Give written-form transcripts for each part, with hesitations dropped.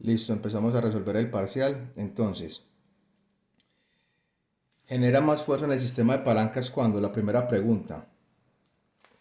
Listo, empezamos a resolver el parcial. Entonces, genera más fuerza en el sistema de palancas cuando, la primera pregunta,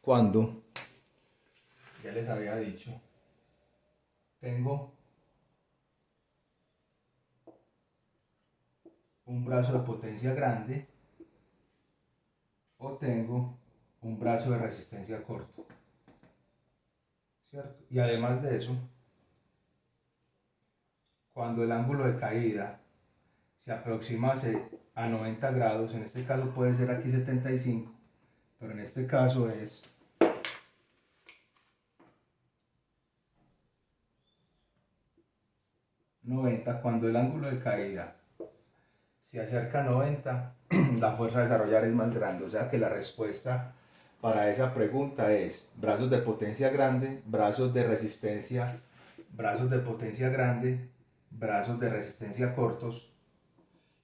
cuando, ya les había dicho, tengo un brazo de potencia grande o tengo un brazo de resistencia corto, ¿cierto? Y además de eso, cuando el ángulo de caída se aproxima a 90 grados, en este caso puede ser aquí 75, pero en este caso es 90, cuando el ángulo de caída se acerca a 90, la fuerza a desarrollar es más grande, o sea que la respuesta para esa pregunta es brazos de potencia grande, brazos de potencia grande, brazos de resistencia cortos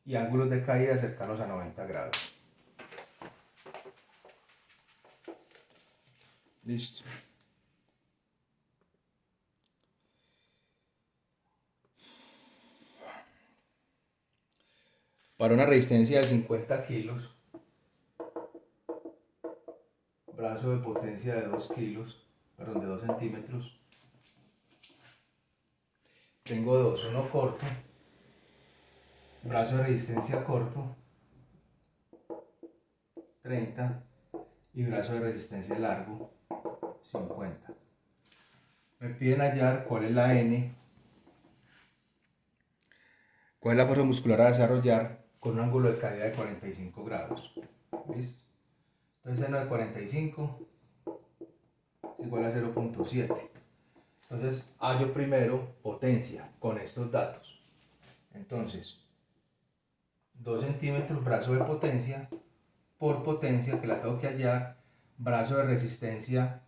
y ángulos de caída cercanos a 90 grados. Listo. Para una resistencia de 50 kilos, brazo de potencia de 2 kilos, perdón, de 2 centímetros, tengo dos, uno corto, brazo de resistencia corto, 30, y brazo de resistencia largo, 50. Me piden hallar cuál es la N, cuál es la fuerza muscular a desarrollar con un ángulo de caída de 45 grados. ¿Listo? Entonces seno de 45 es igual a 0.7. Entonces hallo primero potencia con estos datos. Entonces, 2 centímetros brazo de potencia por potencia que la tengo que hallar, brazo de resistencia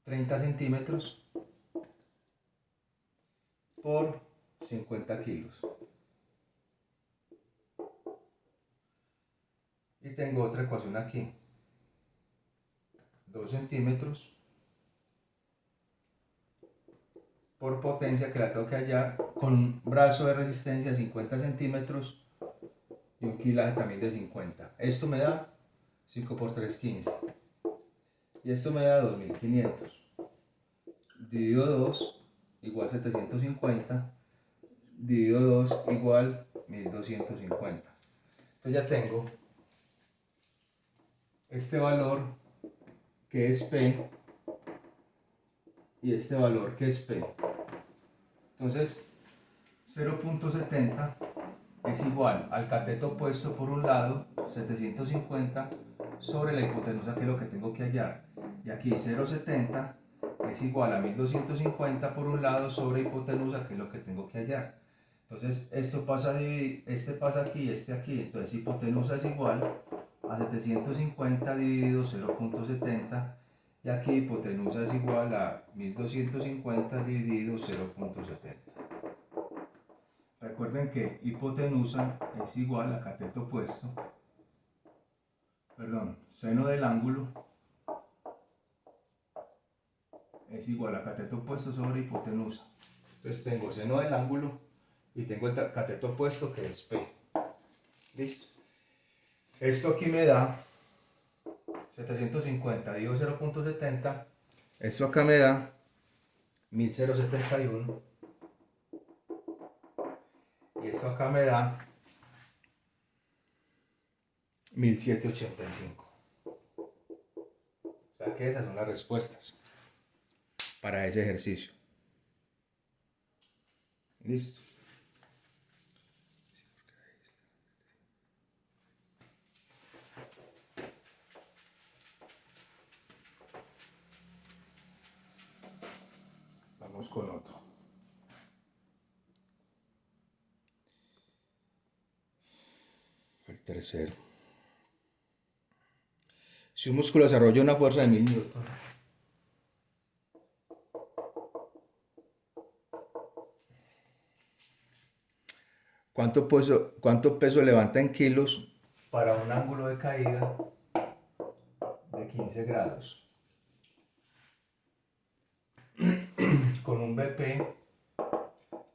30 centímetros por 50 kilos. Y tengo otra ecuación aquí. 2 centímetros por potencia que la tengo que hallar con un brazo de resistencia de 50 centímetros y un kilaje también de 50. Esto me da 5 por 3, 15. Y esto me da 2500. Dividido 2 igual 750. Dividido 2 igual 1250. Entonces ya tengo este valor que es P y este valor que es P. Entonces 0.70 es igual al cateto opuesto por un lado, 750, sobre la hipotenusa, que es lo que tengo que hallar. Y aquí 0.70 es igual a 1250 por un lado sobre hipotenusa, que es lo que tengo que hallar. Entonces esto pasa a dividir, este pasa aquí, este aquí. Entonces hipotenusa es igual a 750 dividido 0.70, y aquí hipotenusa es igual a 1250 dividido 0.70. Recuerden que hipotenusa es igual a cateto opuesto, perdón, seno del ángulo es igual a cateto opuesto sobre hipotenusa. Entonces tengo seno del ángulo y tengo el cateto opuesto, que es P. Listo. Esto aquí me da 750 dividido 0.70. Esto acá me da 1071. Y esto acá me da 1785. O sea que esas son las respuestas para ese ejercicio. Listo. Vamos con otro. El tercero. Si un músculo desarrolla una fuerza de 1000 newton, ¿cuánto peso levanta en kilos para un ángulo de caída de 15 grados? Con un BP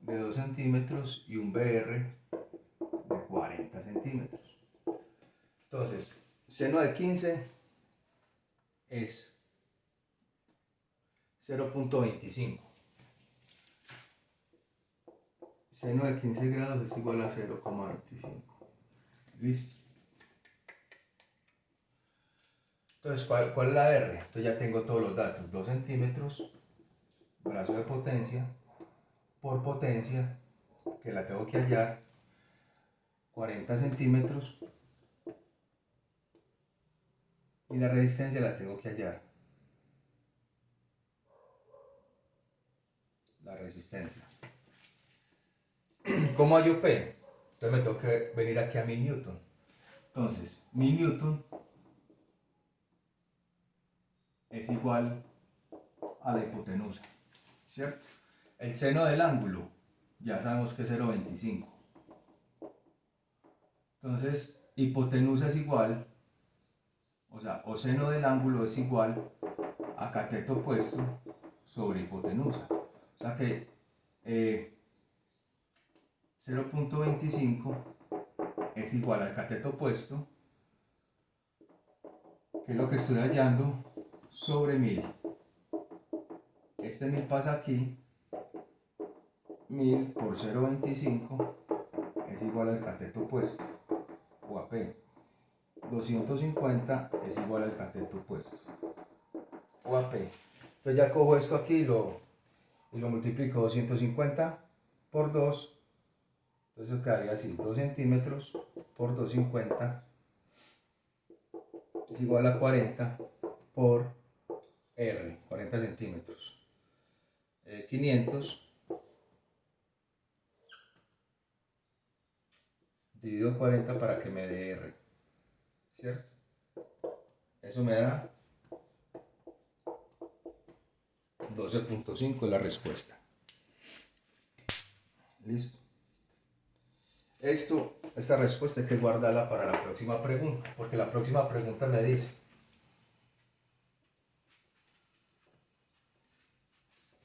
de 2 centímetros y un BR de 40 centímetros. Entonces, seno de 15 es 0.25. Seno de 15 grados es igual a 0,25. ¿Listo? Entonces, ¿cuál es la R? Entonces ya tengo todos los datos. 2 centímetros, brazo de potencia, por potencia, que la tengo que hallar, 40 centímetros, y la resistencia la tengo que hallar. La resistencia. ¿Cómo hallo P? Entonces me tengo que venir aquí a 1000 newton. Entonces, 1000 newton es igual a la hipotenusa, ¿cierto? El seno del ángulo, ya sabemos que es 0,25. Entonces, hipotenusa es igual, o seno del ángulo es igual a cateto opuesto sobre hipotenusa. O sea que 0.25 es igual al cateto opuesto, que es lo que estoy hallando, sobre 1000. Este 1000 pasa aquí, 1000 por 0.25 es igual al cateto opuesto, o a P. 250 es igual al cateto opuesto, o a P. Entonces ya cojo esto aquí y lo multiplico. 250 por 2, entonces quedaría así, 2 centímetros por 250 es igual a 40 por R, 40 centímetros. 500 dividido 40 para que me dé R, ¿cierto? Eso me da 12.5 la respuesta. Listo. Esta respuesta hay que guardarla para la próxima pregunta, porque la próxima pregunta me dice: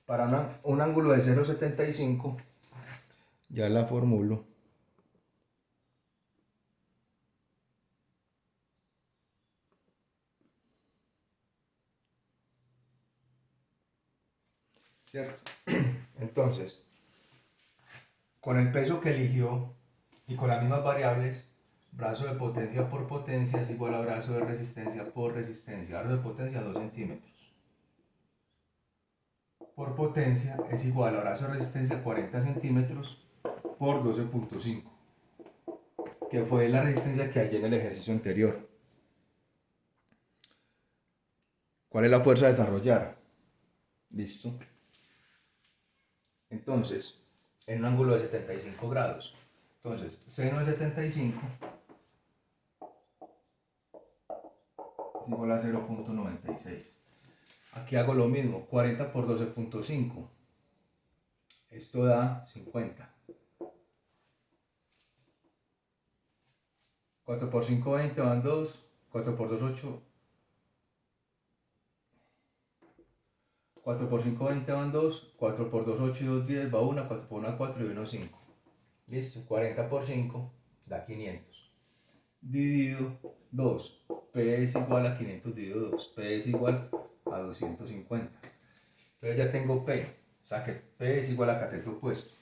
para un ángulo de 0,75, ya la formulo. ¿Cierto? Entonces, con el peso que eligió y con las mismas variables, brazo de potencia por potencia es igual a brazo de resistencia por resistencia. Brazo de potencia 2 centímetros por potencia es igual a brazo de resistencia 40 centímetros por 12.5, que fue la resistencia que hallé en el ejercicio anterior. ¿Cuál es la fuerza a desarrollar? Listo. Entonces, en un ángulo de 75 grados. Entonces, seno de 75 es igual a 0.96. Aquí hago lo mismo, 40 por 12.5. Esto da 50. 4 por 5, 20, van 2. 4 por 2, 8. 4 por 5, 20, van 2. 4 por 2, 8 y 2, 10, va 1. 4 por 1, 4 y 1, 5. Listo, 40 por 5 da 500. Dividido 2. P es igual a 500 dividido 2. P es igual a 250. Entonces ya tengo P. O sea que P es igual a cateto opuesto.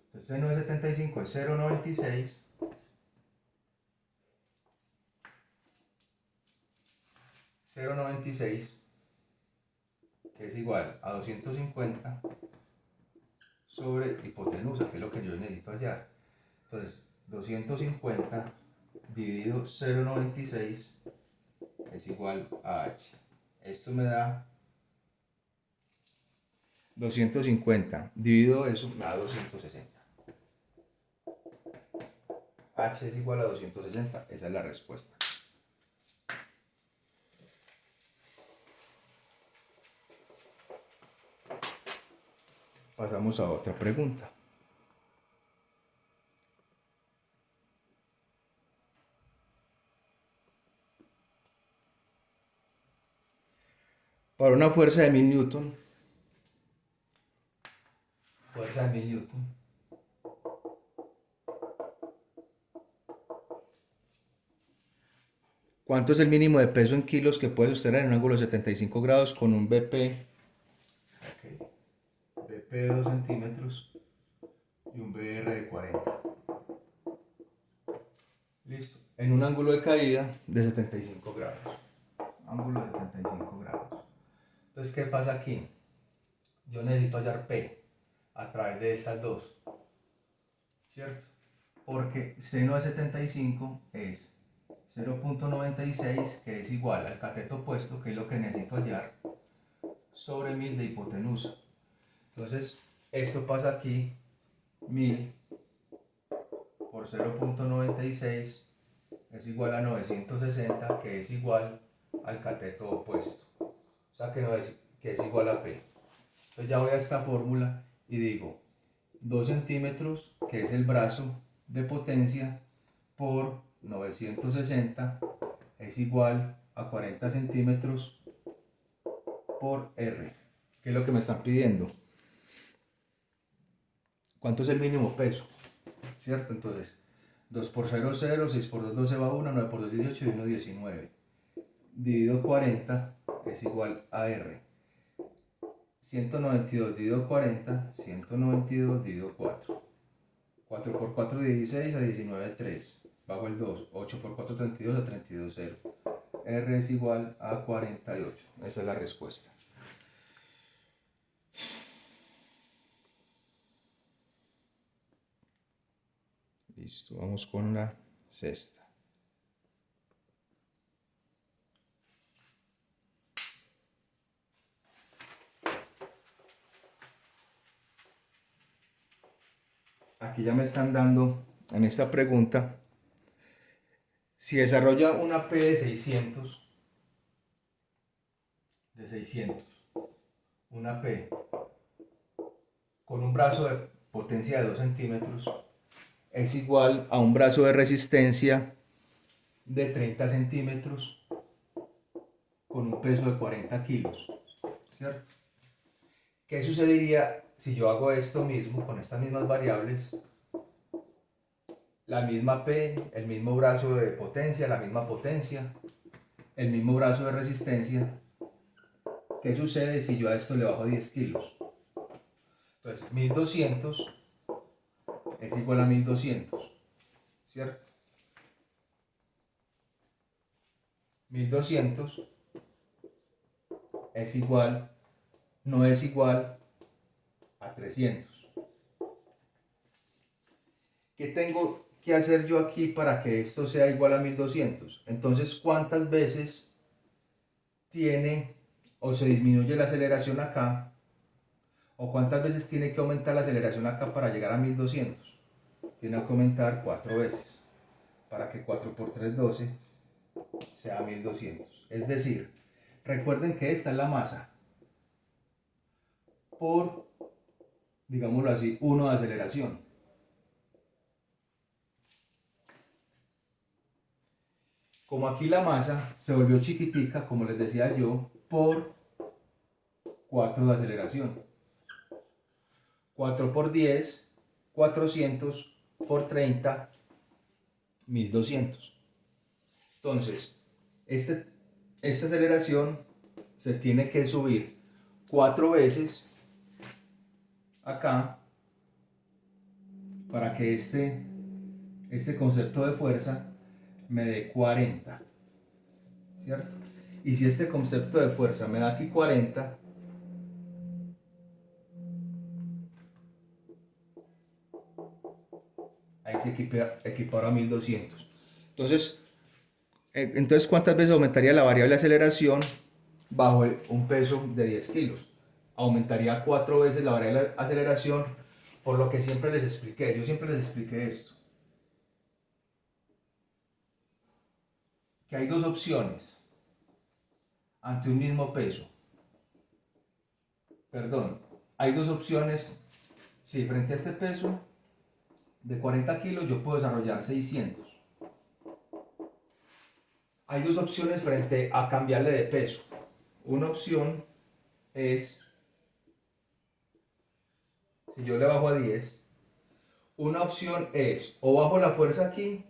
Entonces seno de 75 es 0,96. 0,96, que es igual a 250 sobre hipotenusa, que es lo que yo necesito hallar. Entonces, 250 dividido 0,96 es igual a H. Esto me da 250 dividido eso, me da 260. H es igual a 260, esa es la respuesta. Pasamos a otra pregunta. Para una fuerza de 1000 newton, fuerza de 1000 newton. ¿Cuánto es el mínimo de peso en kilos que puede sostener en un ángulo de 75 grados con un BP? Okay. BP de 2 centímetros y un BR de 40. Listo. En un ángulo de caída de 75 grados. Ángulo de 75 grados. Entonces, ¿qué pasa aquí? Yo necesito hallar P a través de estas dos. ¿Cierto? Porque seno de 75 es 0.96, que es igual al cateto opuesto, que es lo que necesito hallar, sobre 1000 de hipotenusa. Entonces, esto pasa aquí, 1000 por 0.96 es igual a 960, que es igual al cateto opuesto. O sea, que es igual a P. Entonces ya voy a esta fórmula y digo 2 centímetros, que es el brazo de potencia, por 960 es igual a 40 centímetros por R. ¿Qué es lo que me están pidiendo? ¿Cuánto es el mínimo peso? ¿Cierto? Entonces, 2 por 0, 0, 6 por 2, 12 va 1, 9 por 2, 18 y 1, 19. Dividido 40 es igual a R. 192 dividido 40, 192 dividido 4. 4 por 4, 16, a 19, 3. Bajo el 2, 8 por 4, 32, a 32, 0. R es igual a 48. Esa es la respuesta. Listo, vamos con una sexta. Aquí ya me están dando en esta pregunta, si desarrolla una P de 600, una P con un brazo de potencia de 2 centímetros, es igual a un brazo de resistencia de 30 centímetros con un peso de 40 kilos, ¿cierto? ¿Qué sucedería si yo hago esto mismo con estas mismas variables? La misma P, el mismo brazo de potencia, la misma potencia, el mismo brazo de resistencia. ¿Qué sucede si yo a esto le bajo 10 kilos? Entonces, 1200 es igual a 1200, ¿cierto? 1200 es igual, no es igual a 300. ¿Qué tengo que hacer yo aquí para que esto sea igual a 1200? Entonces, ¿cuántas veces tiene o se disminuye la aceleración acá? ¿O cuántas veces tiene que aumentar la aceleración acá para llegar a 1200? Tiene que aumentar 4 veces, para que 4 por 3, 12, sea 1200. Es decir, recuerden que esta es la masa por, digámoslo así, 1 de aceleración. Como aquí la masa se volvió chiquitica, como les decía yo, por 4 de aceleración. 4 por 10, 400 por 30, 1200. Entonces, esta aceleración se tiene que subir 4 veces acá para que este concepto de fuerza me dé 40, ¿cierto? Y si este concepto de fuerza me da aquí 40, ahí se equipara a 1200. Entonces, ¿cuántas veces aumentaría la variable aceleración bajo un peso de 10 kilos? Aumentaría 4 veces la variable aceleración, por lo que siempre les expliqué. Yo siempre les expliqué esto. Que hay dos opciones ante un mismo peso. Perdón, hay dos opciones. Si frente a este peso de 40 kilos yo puedo desarrollar 600. Hay dos opciones frente a cambiarle de peso. Una opción es, si yo le bajo a 10, una opción es o bajo la fuerza aquí,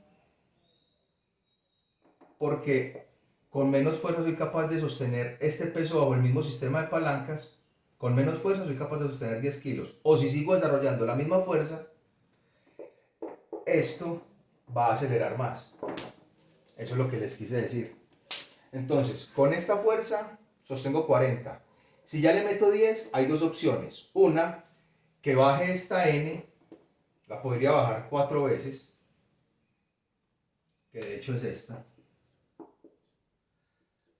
porque con menos fuerza soy capaz de sostener este peso bajo el mismo sistema de palancas, con menos fuerza soy capaz de sostener 10 kilos. O si sigo desarrollando la misma fuerza, esto va a acelerar más. Eso es lo que les quise decir. Entonces, con esta fuerza sostengo 40. Si ya le meto 10, hay dos opciones. Una, que baje esta N, la podría bajar 4 veces, que de hecho es esta.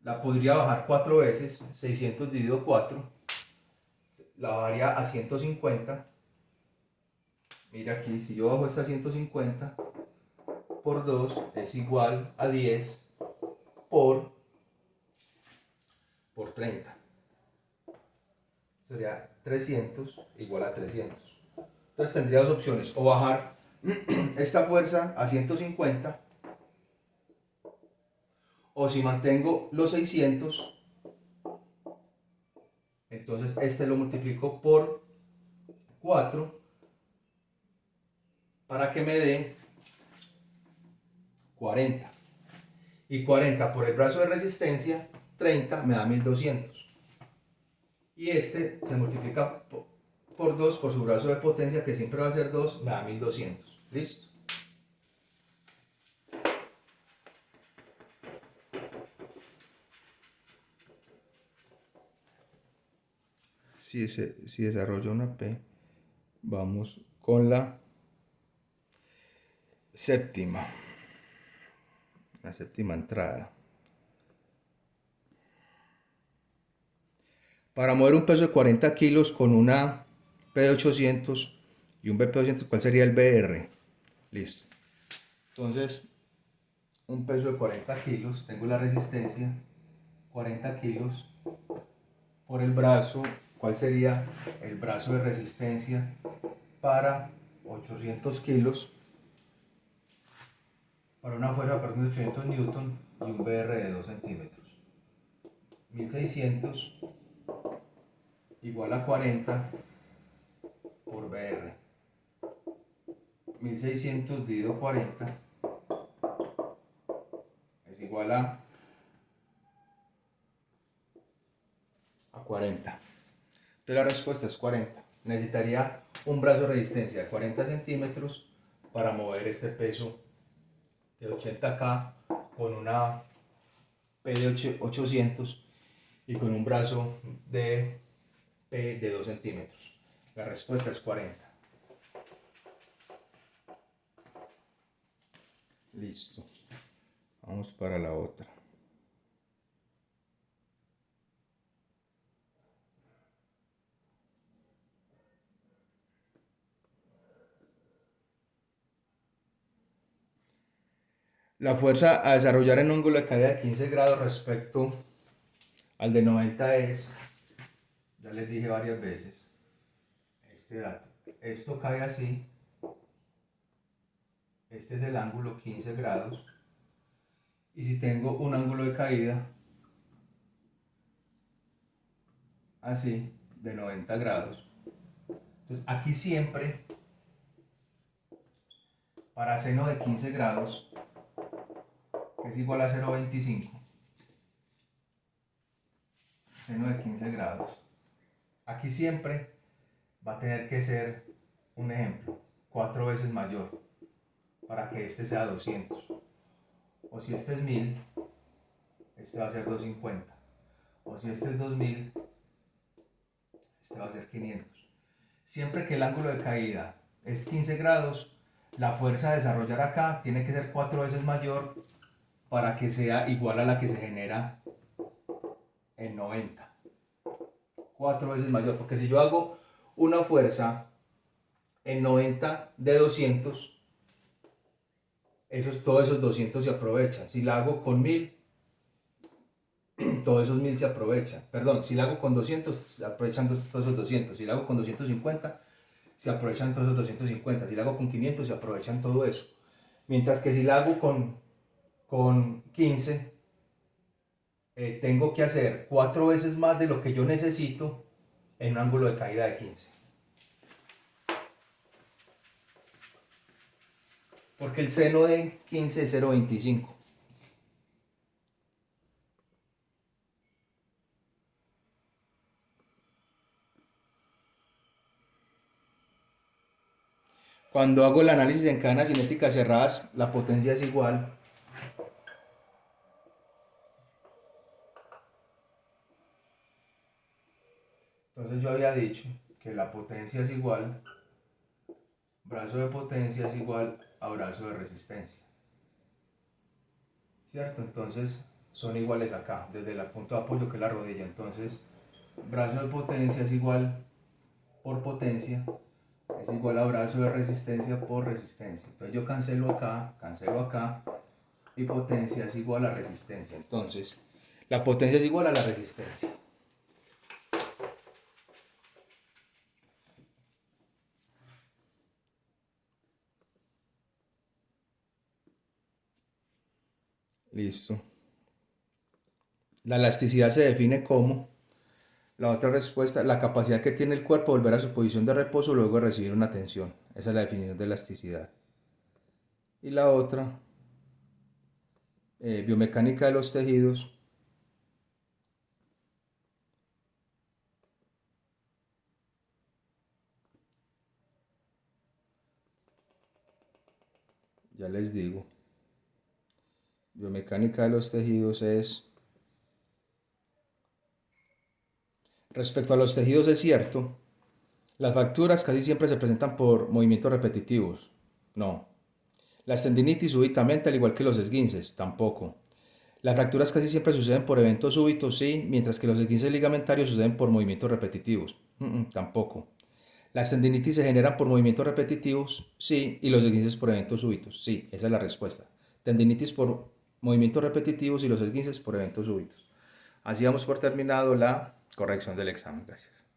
La podría bajar 4 veces, 600 dividido 4, la bajaría a 150. Mira aquí, si yo bajo esta 150 por 2 es igual a 10 por 30. Sería 300 igual a 300. Entonces tendría dos opciones, o bajar esta fuerza a 150, o si mantengo los 600, entonces este lo multiplico por 4 para que me dé 40. Y 40 por el brazo de resistencia, 30 me da 1200. Y este se multiplica por 2 por su brazo de potencia, que siempre va a ser 2, me da 1200. ¿Listo? Si desarrolla una P, vamos con la séptima entrada. Para mover un peso de 40 kilos con una P de 800 y un BP de 200, ¿cuál sería el BR? Listo. Entonces, un peso de 40 kilos, tengo la resistencia, 40 kilos por el brazo. ¿Cuál sería el brazo de resistencia para 800 kilos? Para una fuerza de 800 newton y un BR de 2 centímetros. 1600 igual a 40 por BR. 1600 dividido 40 es igual a 40. Entonces la respuesta es 40. Necesitaría un brazo de resistencia de 40 centímetros para mover este peso de 80K con una P de 800 y con un brazo de P de 2 centímetros. La respuesta es 40. Listo. Vamos para la otra. La fuerza a desarrollar en un ángulo de caída de 15 grados respecto al de 90 es, ya les dije varias veces, este dato. Esto cae así. Este es el ángulo 15 grados. Y si tengo un ángulo de caída así, de 90 grados. Entonces aquí siempre, para seno de 15 grados, que es igual a 0,25, seno de 15 grados, aquí siempre va a tener que ser, un ejemplo, 4 veces mayor para que este sea 200. O si este es 1000, este va a ser 250. O si este es 2000, este va a ser 500. Siempre que el ángulo de caída es 15 grados, la fuerza a desarrollar acá tiene que ser 4 veces mayor para que sea igual a la que se genera en 90. 4 veces mayor, porque si yo hago una fuerza en 90 de 200, todos esos 200 se aprovechan. Si la hago con 1000, todos esos 1000 se aprovechan. Perdón, si la hago con 200, se aprovechan todos esos 200. Si la hago con 250, se aprovechan todos esos 250. Si la hago con 500, se aprovechan todo eso. Mientras que si la hago con 15, tengo que hacer 4 veces más de lo que yo necesito en un ángulo de caída de 15. porque el seno de 15 es 0,25. Cuando hago el análisis en cadenas cinéticas cerradas, la potencia es igual Entonces yo había dicho que la potencia es igual, brazo de potencia es igual a brazo de resistencia. ¿Cierto? Entonces son iguales acá, desde el punto de apoyo que es la rodilla. Entonces, brazo de potencia es igual por potencia, es igual a brazo de resistencia por resistencia. Entonces yo cancelo acá, y potencia es igual a resistencia. Entonces, la potencia es igual a la resistencia. Listo. La elasticidad se define como la otra respuesta, la capacidad que tiene el cuerpo de volver a su posición de reposo luego de recibir una tensión. Esa es la definición de elasticidad. Y la otra, biomecánica de los tejidos. Ya les digo. Biomecánica de los tejidos es... Respecto a los tejidos es cierto, las fracturas casi siempre se presentan por movimientos repetitivos. No. Las tendinitis súbitamente, al igual que los esguinces, tampoco. Las fracturas casi siempre suceden por eventos súbitos, sí, mientras que los esguinces ligamentarios suceden por movimientos repetitivos. Tampoco. Las tendinitis se generan por movimientos repetitivos, sí, y los esguinces por eventos súbitos, sí, esa es la respuesta. Tendinitis por movimientos repetitivos y los esguinces por eventos súbitos. Así damos por terminado la corrección del examen. Gracias.